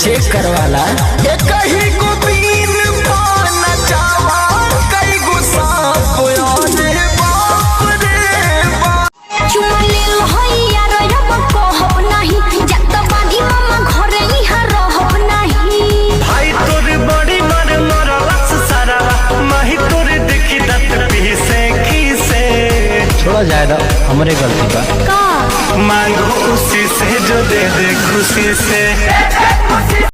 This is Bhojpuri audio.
चेक करवाला। कहीं को बीन पाना चावा कई को सांप आने बाप रे बाप। चुमा ले लो हैया रे अब कहब नहीं जत बागी मामा घरे इहा रहब नहीं। भाई तोर बड़ी मर मरलस सारा माही तोर देखी दत पीसे खीसे। छोड़ा जाएगा हमारे गलती बा। का मांगो उसी से जो दे दे खुशी से।